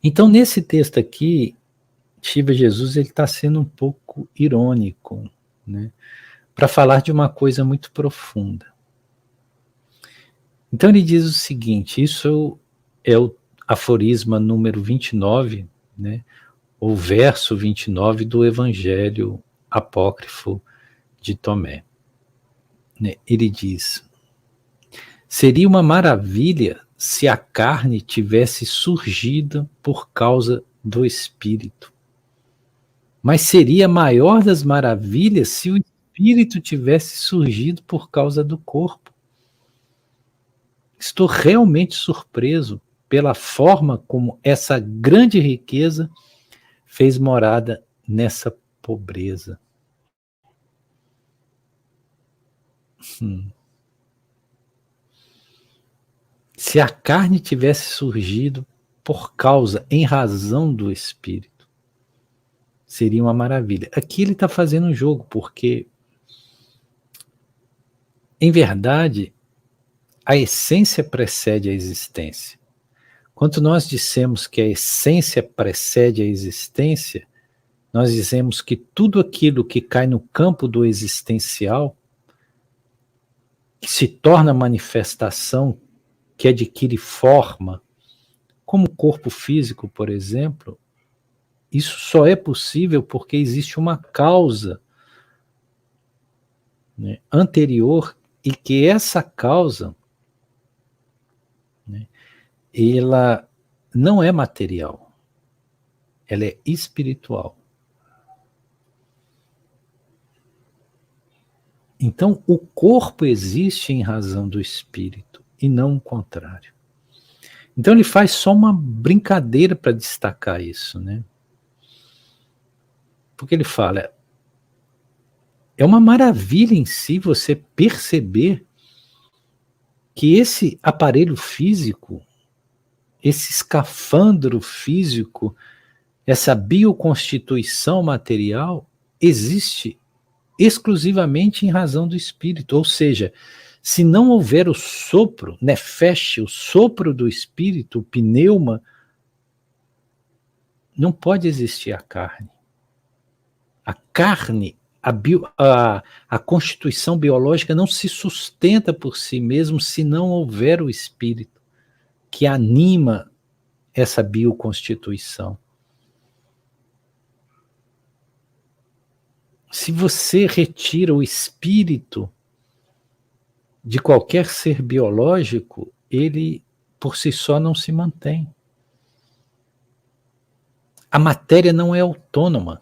Então, nesse texto aqui, Shiva Jesus está sendo um pouco irônico, né, para falar de uma coisa muito profunda. Então ele diz o seguinte, isso é o aforisma número 29, né, o verso 29 do Evangelho Apócrifo de Tomé. Né, ele diz, seria uma maravilha se a carne tivesse surgido por causa do Espírito. Mas seria a maior das maravilhas se o Espírito tivesse surgido por causa do corpo. Estou realmente surpreso pela forma como essa grande riqueza fez morada nessa pobreza. Se a carne tivesse surgido por causa, em razão do Espírito, seria uma maravilha. Aqui ele está fazendo um jogo, porque, em verdade, a essência precede a existência. Quando nós dissemos que a essência precede a existência, nós dizemos que tudo aquilo que cai no campo do existencial, que se torna manifestação, que adquire forma, como o corpo físico, por exemplo, isso só é possível porque existe uma causa, né, anterior, e que essa causa, né, ela não é material, ela é espiritual. Então, o corpo existe em razão do espírito, e não o contrário. Então, ele faz só uma brincadeira para destacar isso, né? Porque ele fala, é uma maravilha em si você perceber que esse aparelho físico, esse escafandro físico, essa bioconstituição material, existe exclusivamente em razão do espírito. Ou seja, se não houver o sopro, nefesh, o sopro do espírito, o pneuma, não pode existir a carne. A carne, a constituição biológica não se sustenta por si mesmo se não houver o espírito que anima essa bioconstituição. Se você retira o espírito de qualquer ser biológico, ele por si só não se mantém. A matéria não é autônoma.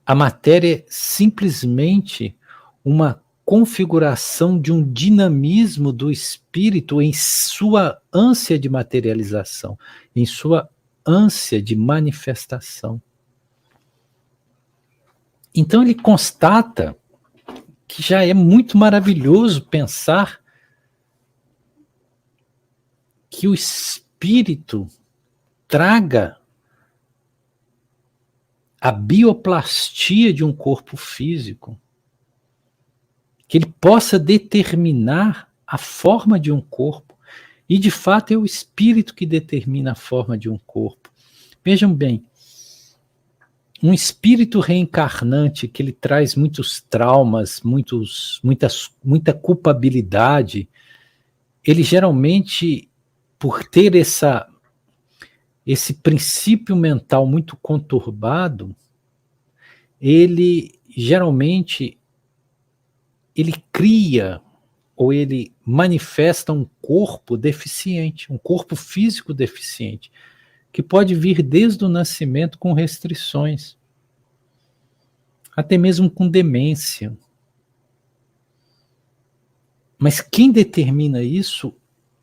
A matéria é simplesmente uma configuração de um dinamismo do espírito em sua ânsia de materialização, em sua ânsia de manifestação. Então ele constata que já é muito maravilhoso pensar que o espírito traga a bioplastia de um corpo físico, que ele possa determinar a forma de um corpo, e de fato é o espírito que determina a forma de um corpo. Vejam bem, um espírito reencarnante que ele traz muitos traumas, muita culpabilidade, ele geralmente, por ter esse princípio mental muito conturbado, ele geralmente ele cria ou ele manifesta um corpo deficiente, um corpo físico deficiente, que pode vir desde o nascimento com restrições, até mesmo com demência. Mas quem determina isso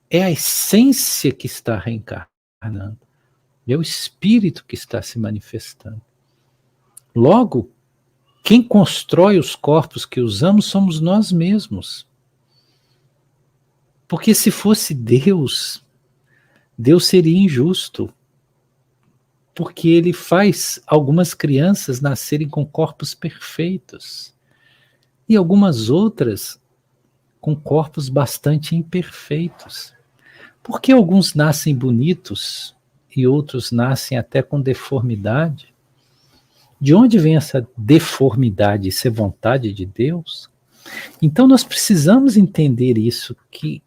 é a essência que está reencarnando, é o espírito que está se manifestando. Logo, quem constrói os corpos que usamos somos nós mesmos. Porque se fosse Deus, Deus seria injusto, porque ele faz algumas crianças nascerem com corpos perfeitos e algumas outras com corpos bastante imperfeitos. Por que alguns nascem bonitos e outros nascem até com deformidade? De onde vem essa deformidade? Isso é vontade de Deus? Então nós precisamos entender isso, que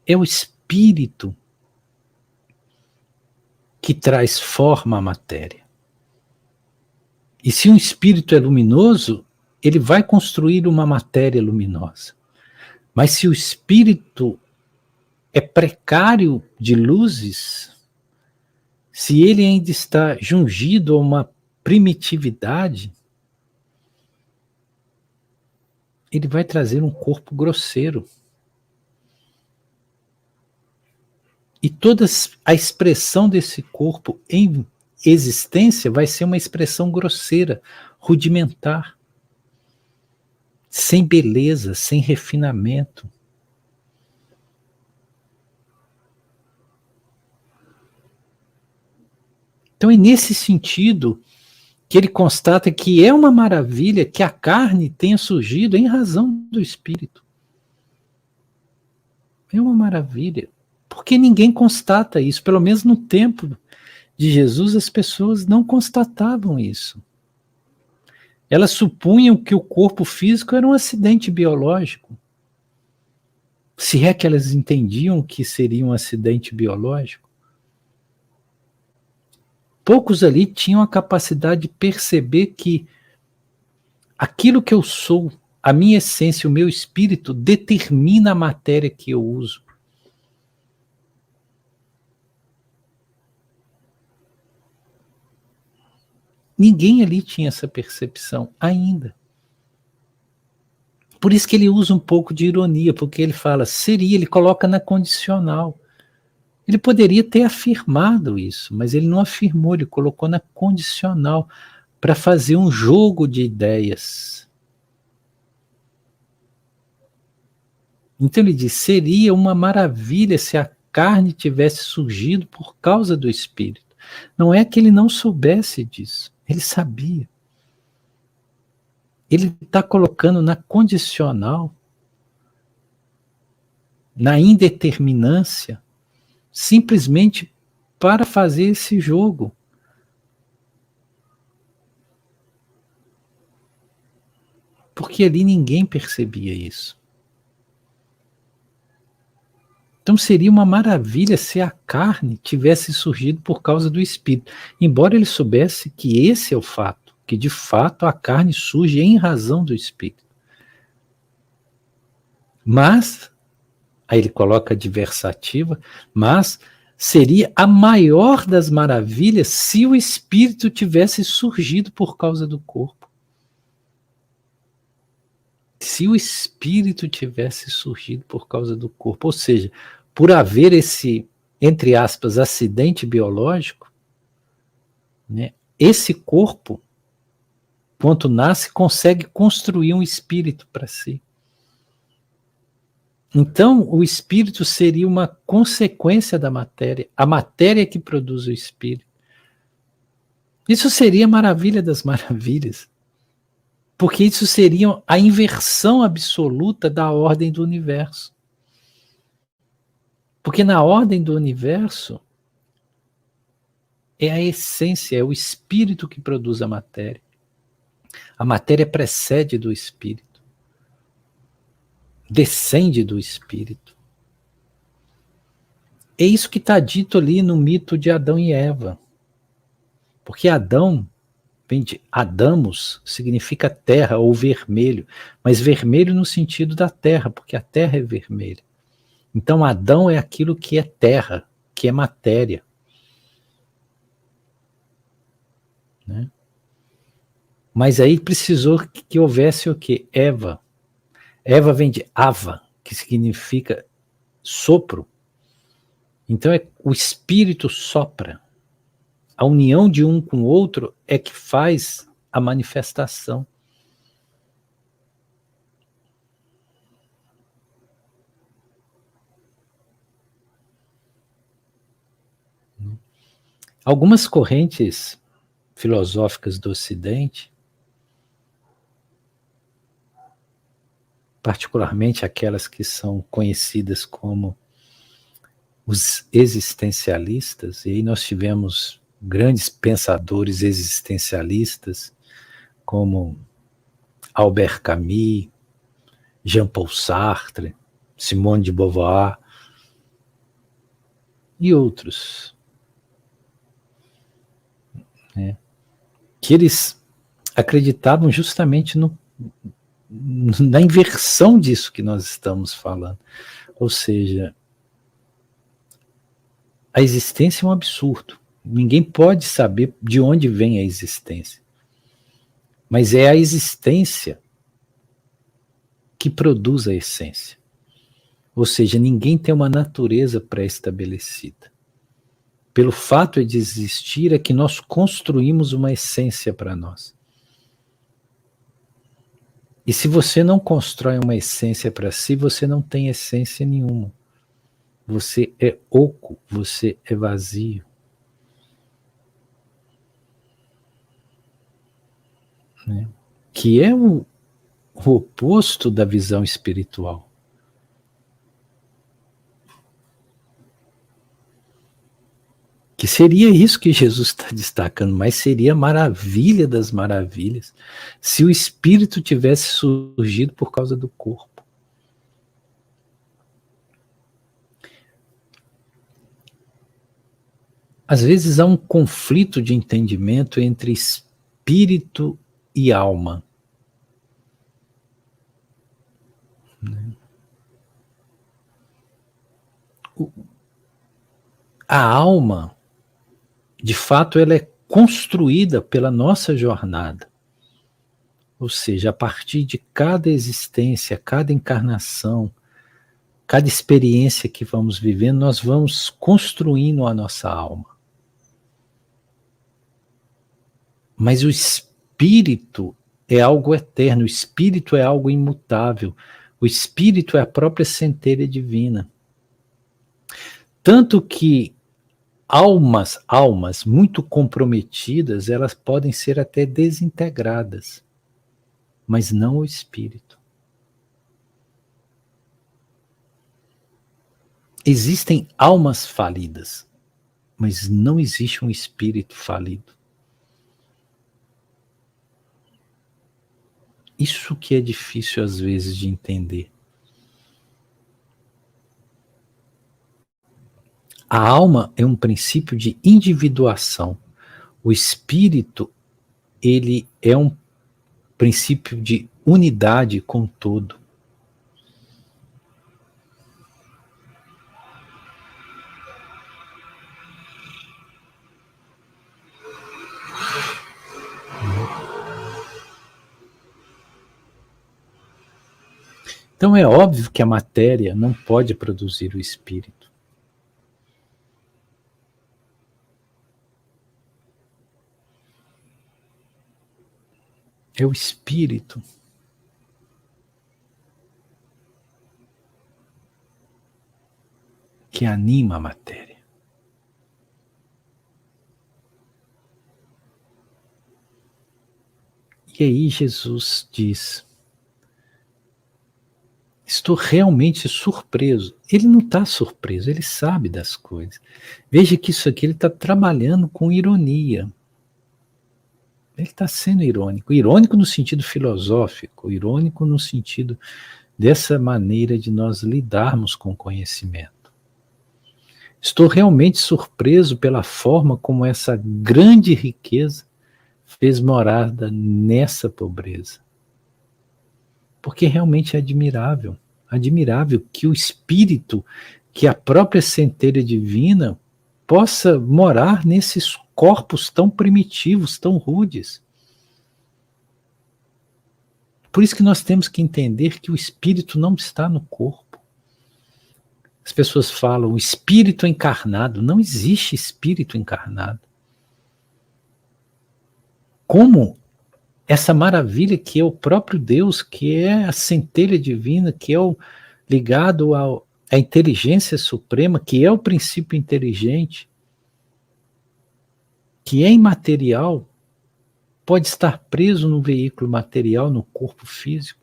é o Espírito que traz forma à matéria. E se um espírito é luminoso, ele vai construir uma matéria luminosa. Mas se o espírito é precário de luzes, se ele ainda está jungido a uma primitividade, ele vai trazer um corpo grosseiro. E toda a expressão desse corpo em existência vai ser uma expressão grosseira, rudimentar, sem beleza, sem refinamento. Então é nesse sentido que ele constata que é uma maravilha que a carne tenha surgido em razão do espírito. É uma maravilha, porque ninguém constata isso, pelo menos no tempo de Jesus as pessoas não constatavam isso. Elas supunham que o corpo físico era um acidente biológico. Se é que elas entendiam que seria um acidente biológico. Poucos ali tinham a capacidade de perceber que aquilo que eu sou, a minha essência, o meu espírito, determina a matéria que eu uso. Ninguém ali tinha essa percepção ainda. Por isso que ele usa um pouco de ironia, porque ele fala, seria, ele coloca na condicional. Ele poderia ter afirmado isso, mas ele não afirmou, ele colocou na condicional para fazer um jogo de ideias. Então ele diz, seria uma maravilha se a carne tivesse surgido por causa do espírito. Não é que ele não soubesse disso, ele sabia. Ele está colocando na condicional, na indeterminância, simplesmente para fazer esse jogo. Porque ali ninguém percebia isso. Então seria uma maravilha se a carne tivesse surgido por causa do espírito. Embora ele soubesse que esse é o fato, que de fato a carne surge em razão do espírito. Mas, aí ele coloca a adversativa, mas seria a maior das maravilhas se o espírito tivesse surgido por causa do corpo. Se o espírito tivesse surgido por causa do corpo, ou seja, por haver esse, entre aspas, acidente biológico, né, esse corpo, quando nasce, consegue construir um espírito para si. Então, o espírito seria uma consequência da matéria, a matéria que produz o espírito. Isso seria a maravilha das maravilhas, porque isso seria a inversão absoluta da ordem do universo. Porque na ordem do universo é a essência, é o espírito que produz a matéria. A matéria precede do espírito, descende do espírito. É isso que está dito ali no mito de Adão e Eva. Porque Adão, vem de Adamos, significa terra ou vermelho, mas vermelho no sentido da terra, porque a terra é vermelha. Então Adão é aquilo que é terra, que é matéria. Né? Mas aí precisou que houvesse o quê? Eva. Eva vem de Ava, que significa sopro. Então o espírito sopra. A união de um com o outro é que faz a manifestação. Algumas correntes filosóficas do Ocidente, particularmente aquelas que são conhecidas como os existencialistas, e aí nós tivemos grandes pensadores existencialistas, como Albert Camus, Jean-Paul Sartre, Simone de Beauvoir e outros, né, que eles acreditavam justamente na inversão disso que nós estamos falando. Ou seja, a existência é um absurdo. Ninguém pode saber de onde vem a existência. Mas é a existência que produz a essência. Ou seja, ninguém tem uma natureza pré-estabelecida. Pelo fato de existir é que nós construímos uma essência para nós. E se você não constrói uma essência para si, você não tem essência nenhuma. Você é oco, você é vazio. Né? Que é o oposto da visão espiritual. Que seria isso que Jesus está destacando, mas seria a maravilha das maravilhas se o espírito tivesse surgido por causa do corpo. Às vezes há um conflito de entendimento entre espírito e alma. A alma, de fato, ela é construída pela nossa jornada. Ou seja, a partir de cada existência, cada encarnação, cada experiência que vamos vivendo, nós vamos construindo a nossa alma. Mas o espírito é algo eterno, o espírito é algo imutável, o espírito é a própria centelha divina. Tanto que almas muito comprometidas, elas podem ser até desintegradas, mas não o espírito. Existem almas falidas, mas não existe um espírito falido. Isso que é difícil às vezes de entender. A alma é um princípio de individuação. O espírito, ele é um princípio de unidade com o todo. Então é óbvio que a matéria não pode produzir o espírito. É o espírito que anima a matéria. E aí Jesus diz: estou realmente surpreso. Ele não está surpreso, ele sabe das coisas. Veja que isso aqui ele está trabalhando com ironia. Ele está sendo irônico. Irônico no sentido filosófico, irônico no sentido dessa maneira de nós lidarmos com o conhecimento. Estou realmente surpreso pela forma como essa grande riqueza fez morada nessa pobreza. Porque realmente é admirável. Admirável que o espírito, que a própria centelha divina, possa morar nesses corpos tão primitivos, tão rudes. Por isso que nós temos que entender que o espírito não está no corpo. As pessoas falam, o espírito encarnado. Não existe espírito encarnado. Como essa maravilha que é o próprio Deus, que é a centelha divina, que é ligado à inteligência suprema, que é o princípio inteligente, que é imaterial, pode estar preso no veículo material, no corpo físico.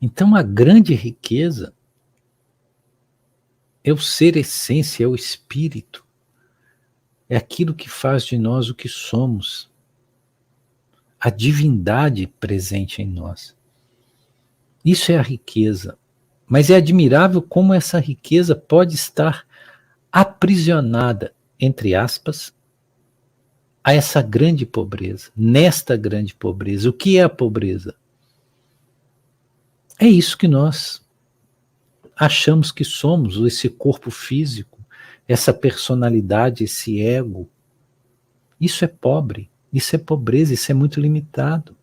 Então a grande riqueza é o ser essência, é o espírito, é aquilo que faz de nós o que somos, a divindade presente em nós. Isso é a riqueza. Mas é admirável como essa riqueza pode estar aprisionada, entre aspas, a essa grande pobreza, nesta grande pobreza. O que é a pobreza? É isso que nós achamos que somos, esse corpo físico, essa personalidade, esse ego. Isso é pobre, isso é pobreza, isso é muito limitado.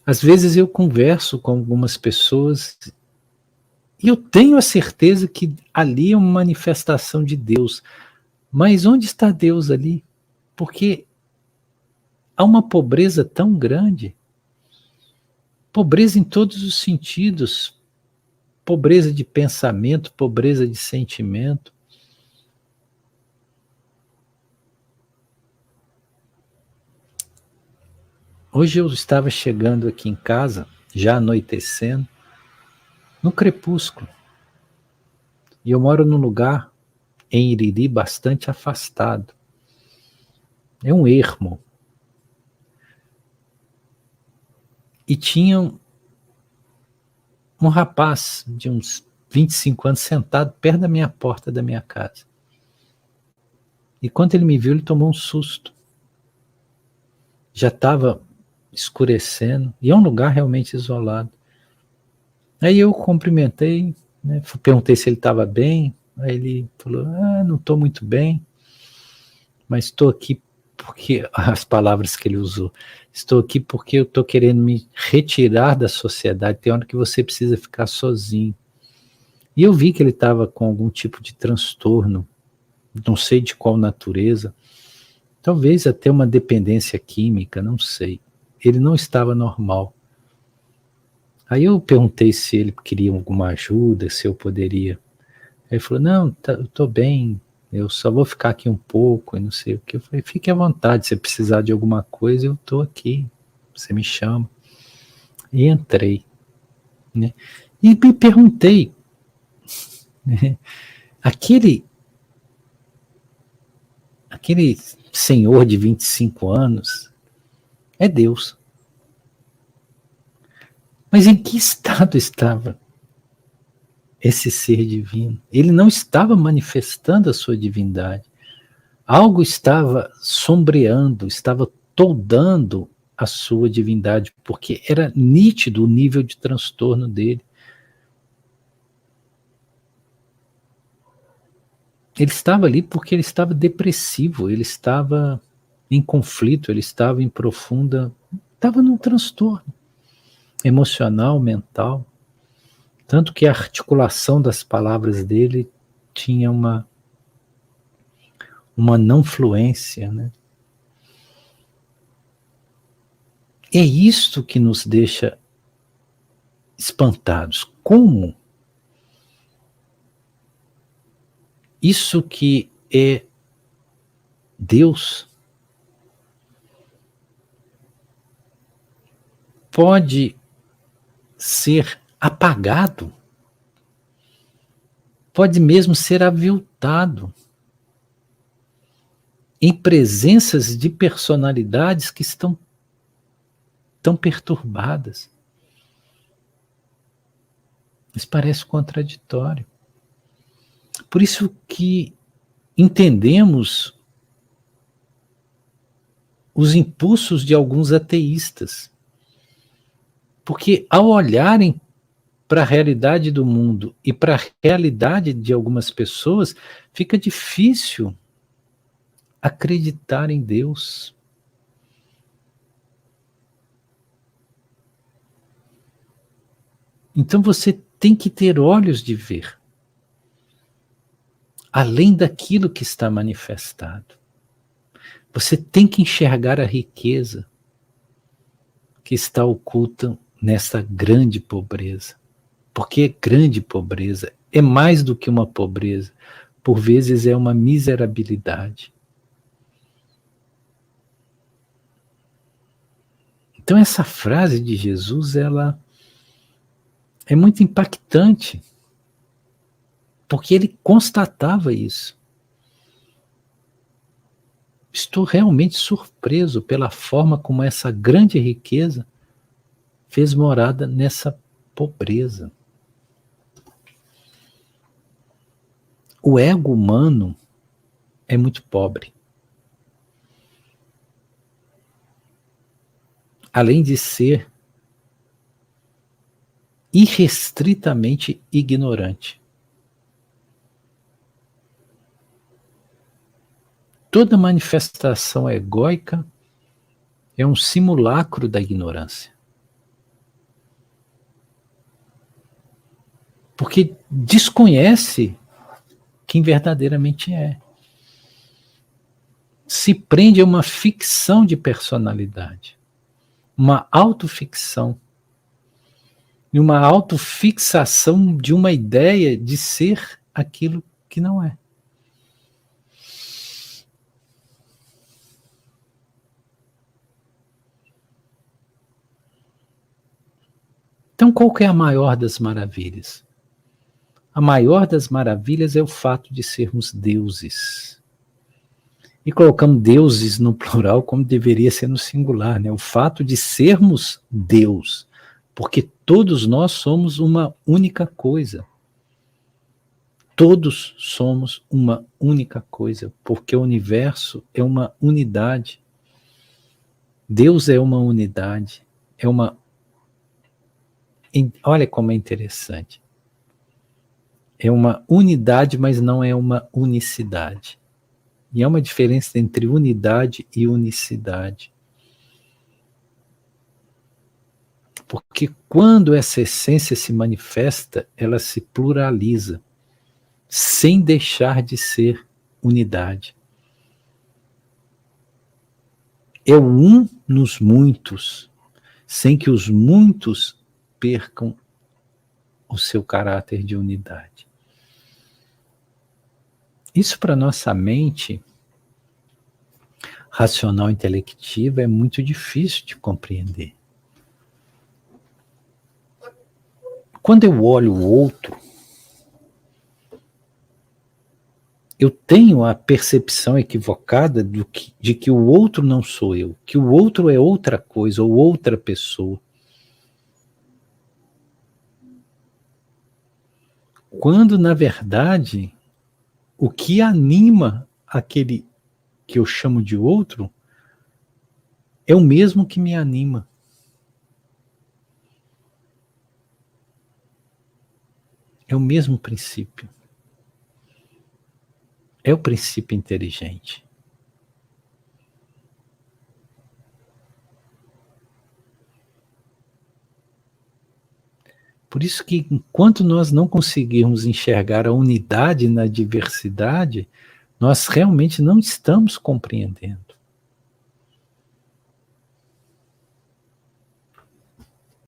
Às vezes eu converso com algumas pessoas e eu tenho a certeza que ali é uma manifestação de Deus. Mas onde está Deus ali? Porque há uma pobreza tão grande, pobreza em todos os sentidos, pobreza de pensamento, pobreza de sentimento. Hoje eu estava chegando aqui em casa, já anoitecendo, no crepúsculo. E eu moro num lugar em Iriri bastante afastado. É um ermo. E tinha um rapaz de uns 25 anos sentado perto da minha porta da minha casa. E quando ele me viu, ele tomou um susto. Já estava escurecendo, e é um lugar realmente isolado. Aí eu cumprimentei, né, perguntei se ele estava bem, aí ele falou, não estou muito bem, mas estou aqui porque, as palavras que ele usou, estou aqui porque eu estou querendo me retirar da sociedade, tem hora que você precisa ficar sozinho. E eu vi que ele estava com algum tipo de transtorno, não sei de qual natureza, talvez até uma dependência química, não sei. Ele não estava normal. Aí eu perguntei se ele queria alguma ajuda, se eu poderia. Aí ele falou, não, eu estou bem, eu só vou ficar aqui um pouco, e não sei o que. Eu falei, fique à vontade, se precisar de alguma coisa, eu estou aqui, você me chama. E entrei, né? E me perguntei, né? Aquele senhor de 25 anos é Deus. Mas em que estado estava esse ser divino? Ele não estava manifestando a sua divindade. Algo estava sombreando, estava toldando a sua divindade, porque era nítido o nível de transtorno dele. Ele estava ali porque ele estava depressivo, ele estava em conflito, ele estava em profunda. Estava num transtorno emocional, mental. Tanto que a articulação das palavras dele tinha uma não fluência, né? É isto que nos deixa espantados. Como isso que é Deus pode ser apagado, pode mesmo ser aviltado em presenças de personalidades que estão tão perturbadas. Isso parece contraditório. Por isso que entendemos os impulsos de alguns ateístas. Porque ao olharem para a realidade do mundo e para a realidade de algumas pessoas, fica difícil acreditar em Deus. Então você tem que ter olhos de ver, além daquilo que está manifestado. Você tem que enxergar a riqueza que está oculta nessa grande pobreza. Porque grande pobreza é mais do que uma pobreza, por vezes é uma miserabilidade. Então essa frase de Jesus, ela é muito impactante, porque ele constatava isso. Estou realmente surpreso pela forma como essa grande riqueza fez morada nessa pobreza. O ego humano é muito pobre. Além de ser irrestritamente ignorante. Toda manifestação egóica é um simulacro da ignorância. Porque desconhece quem verdadeiramente é. Se prende a uma ficção de personalidade, uma autoficção, e uma autofixação de uma ideia de ser aquilo que não é. Então, qual que é a maior das maravilhas? A maior das maravilhas é o fato de sermos deuses. E colocamos deuses no plural como deveria ser no singular, né? O fato de sermos Deus, porque todos nós somos uma única coisa. Todos somos uma única coisa, porque o universo é uma unidade. Deus é uma unidade, é uma... Olha como é interessante. É uma unidade, mas não é uma unicidade. E há uma diferença entre unidade e unicidade. Porque quando essa essência se manifesta, ela se pluraliza, sem deixar de ser unidade. É o um nos muitos, sem que os muitos percam o seu caráter de unidade. Isso para nossa mente racional intelectiva é muito difícil de compreender. Quando eu olho o outro, eu tenho a percepção equivocada de que o outro não sou eu, que o outro é outra coisa ou outra pessoa. Quando, na verdade, o que anima aquele que eu chamo de outro é o mesmo que me anima. É o mesmo princípio. É o princípio inteligente. Por isso que enquanto nós não conseguirmos enxergar a unidade na diversidade, nós realmente não estamos compreendendo.